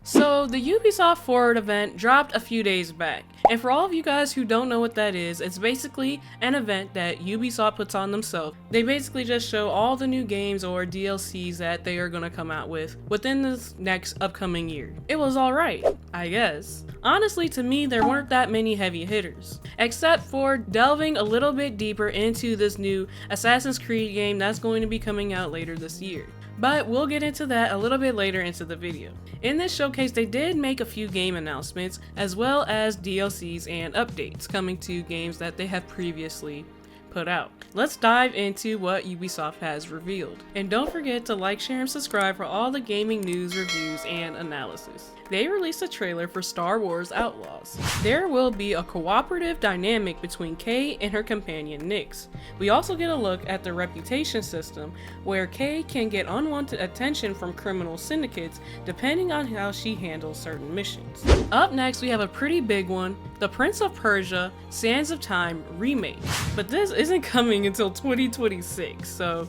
So the Ubisoft Forward event dropped a few days back, and for all of you guys who don't know what that is, it's basically an event that Ubisoft puts on themselves. They basically just show all the new games or DLCs that they are going to come out with within this next upcoming year. It was alright, I guess. Honestly, to me, there weren't that many heavy hitters, except for delving a little bit deeper into this new Assassin's Creed game that's going to be coming out later this year. But we'll get into that a little bit later into the video. In this showcase, they did make a few game announcements, as well as DLCs and updates coming to games that they have previously put out. Let's dive into what Ubisoft has revealed. And don't forget to like, share, and subscribe for all the gaming news, reviews, and analysis. They released a trailer for Starwars Outlaws. There will be a cooperative dynamic between Kay and her companion Nyx. We also get a look at the reputation system, where Kay can get unwanted attention from criminal syndicates depending on how she handles certain missions. Up next, we have a pretty big one, the Prince of Persia Sands of Time remake. But this isn't coming until 2026, so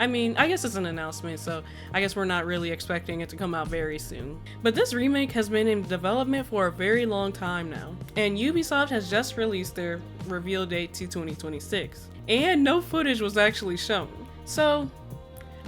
I mean, I guess it's an announcement, so I guess we're not really expecting it to come out very soon. But this remake has been in development for a very long time now, and Ubisoft has just released their reveal date to 2026. And no footage was actually shown. So,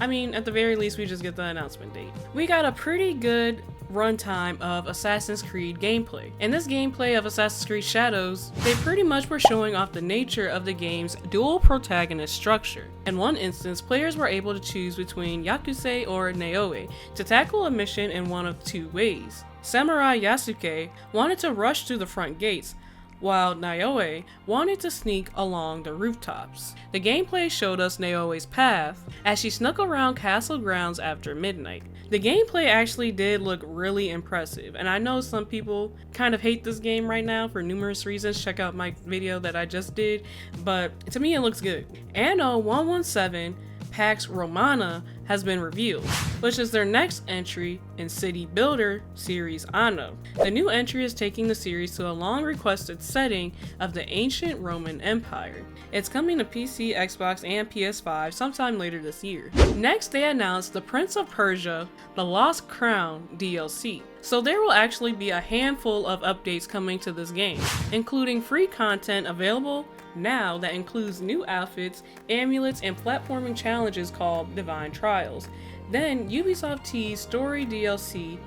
I mean, at the very least, we just get the announcement date. We got a pretty good runtime of Assassin's Creed gameplay. In this gameplay of Assassin's Creed Shadows, they pretty much were showing off the nature of the game's dual protagonist structure. In one instance, players were able to choose between Yakusei or Naoe to tackle a mission in one of two ways. Samurai Yasuke wanted to rush through the front gates, while Naoe wanted to sneak along the rooftops. The gameplay showed us Naoe's path as she snuck around castle grounds after midnight. The gameplay actually did look really impressive, and I know some people kind of hate this game right now for numerous reasons. Check out my video that I just did, but to me it looks good. Anno 117 Pax Romana has been revealed, which is their next entry in City Builder series Anno. The new entry is taking the series to a long requested setting of the ancient Roman Empire. It's coming to PC, Xbox, and PS5 sometime later this year. Next, they announced the Prince of Persia The Lost Crown DLC. So there will actually be a handful of updates coming to this game, including free content available now that includes new outfits, amulets, and platforming challenges called Divine Trials. Then Ubisoft teased story DLC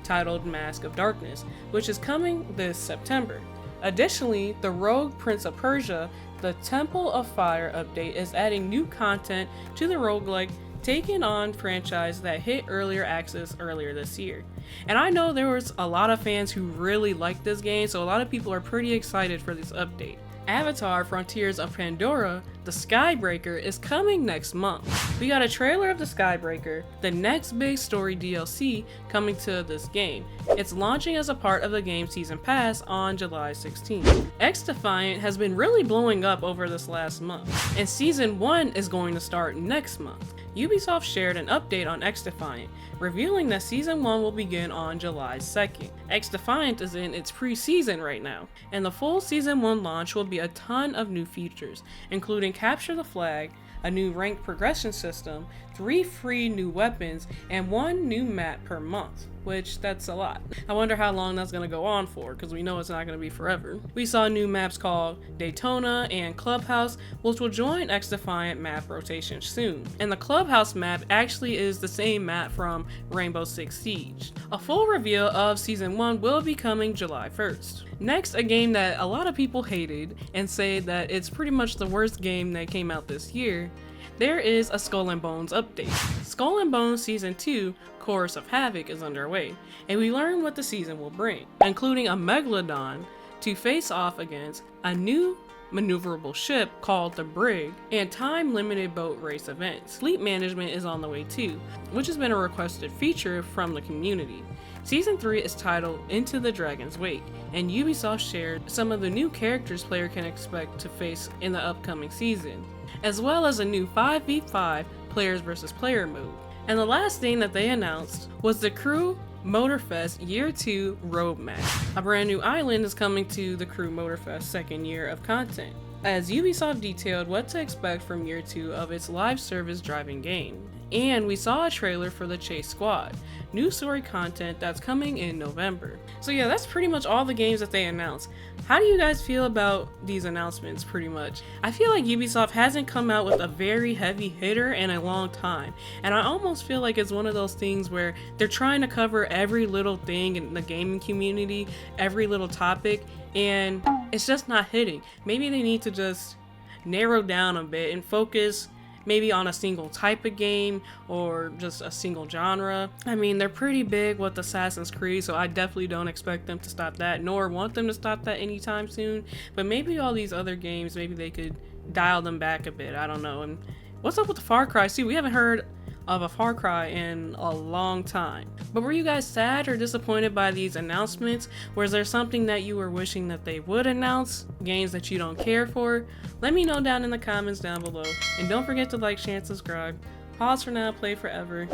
titled Mask of Darkness, which is coming this September. Additionally, the Rogue Prince of Persia The Temple of Fire update is adding new content to the roguelike Taken On franchise that hit earlier access earlier this year. And I know there was a lot of fans who really liked this game, so a lot of people are pretty excited for this update. Avatar Frontiers of Pandora, the Skybreaker, is coming next month. We got a trailer of the Skybreaker, the next big story DLC coming to this game. It's launching as a part of the game Season Pass on July 16th. Xdefiant has been really blowing up over this last month, and Season 1 is going to start next month. Ubisoft shared an update on Xdefiant, revealing that Season 1 will begin on July 2nd. Xdefiant is in its pre-season right now, and the full Season 1 launch will be a ton of new features, including Capture the Flag, a new rank progression system, 3 free new weapons, and 1 new map per month, which that's a lot. I wonder how long that's going to go on for, because we know it's not going to be forever. We saw new maps called Daytona and Clubhouse, which will join Xdefiant map rotation soon. And the Clubhouse map actually is the same map from Rainbow Six Siege. A full reveal of Season 1 will be coming July 1st. Next, a game that a lot of people hated and say that it's pretty much the worst game that came out this year. There is a Skull and Bones update. Skull and Bones Season 2 Chorus of Havoc is underway, and we learn what the season will bring, including a Megalodon to face off against, a new maneuverable ship called the Brig, and time-limited boat race events. Fleet management is on the way too, which has been a requested feature from the community. Season 3 is titled Into the Dragon's Wake, and Ubisoft shared some of the new characters player can expect to face in the upcoming season, as well as a new 5v5 players versus player mode. And the last thing that they announced was the Crew Motorfest Year 2 roadmap. A brand new island is coming to the Crew Motorfest second year of content, as Ubisoft detailed what to expect from Year 2 of its live service driving game. and we saw a trailer for the Chase Squad, new story content that's coming in November. So yeah, that's pretty much all the games that they announced. How do you guys feel about these announcements pretty much? I feel like Ubisoft hasn't come out with a very heavy hitter in a long time, and I almost feel like it's one of those things where they're trying to cover every little thing in the gaming community, every little topic, and it's just not hitting. Maybe they need to just narrow down a bit and focus maybe on a single type of game or just a single genre. I mean, they're pretty big with Assassin's Creed, so I definitely don't expect them to stop that, nor want them to stop that anytime soon. But maybe all these other games, maybe they could dial them back a bit. I don't know. And what's up with the Far Cry? See, we haven't heard of a Far Cry in a long time. But were you guys sad or disappointed by these announcements? Was there something that you were wishing that they would announce? Games that you don't care for? Let me know down in the comments down below. And don't forget to like, share, and subscribe. Pause for now, play forever.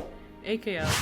AK out.